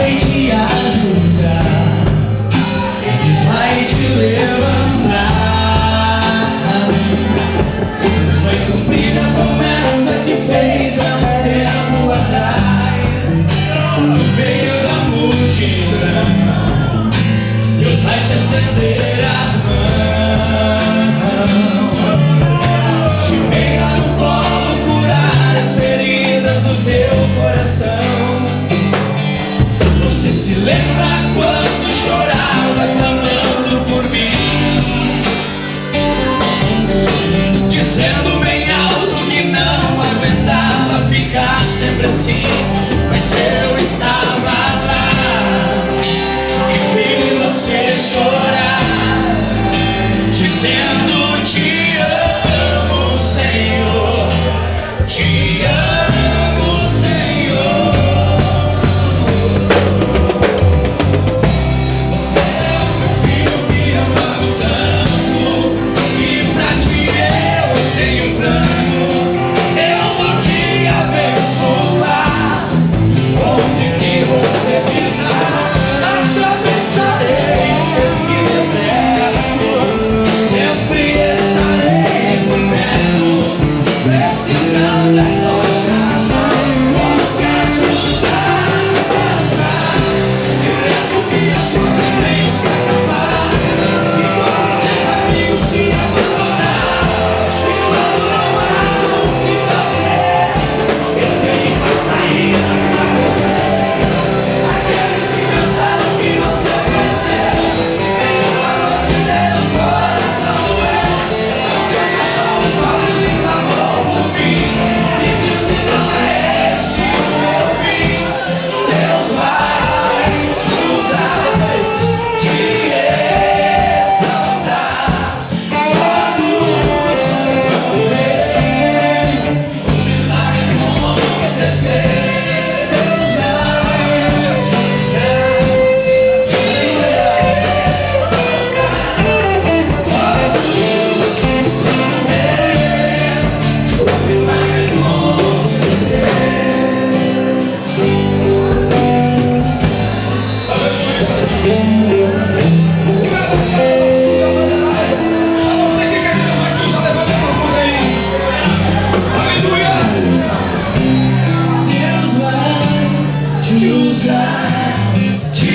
vai te ajudar, Ele vai te levantar. Vai cumprir a promessa que fez há um tempo atrás. No meio da multidão, Deus vai te estender as mãos, te pegar no colo, curar as feridas do teu coração. Você se lembra quando chorava clamando por mim, dizendo bem alto que não aguentava ficar sempre assim, mas eu estava lá e vi você chorar, dizendo te amo, Senhor, te amo, Senhor. Você é o meu filho que amava tanto, e pra ti eu tenho planos. Eu vou te abençoar, onde que você pisar, atravessarei esse deserto, sempre estarei por perto. Precisando é só chamar, vou te ajudar a passar. E mesmo que as coisas venham se acabar, que todos seus amigos te abandonar, e quando não há o que fazer, eu tenho uma saída pra você. Aqueles que pensaram que você perdeu, nenhuma noite deu o coração doer. Você fechou os olhos e clamou por mim, e disse não é este o meu fim. Deus vai te usar, te exaltar. Todos vão ver o milagre acontecer. Deus vai te usar, te exaltar. Todos vão ver o milagre acontecer. Só você que quer que Deus vai te usar, levanta as mãos aí. Aleluia! Deus vai te usar, te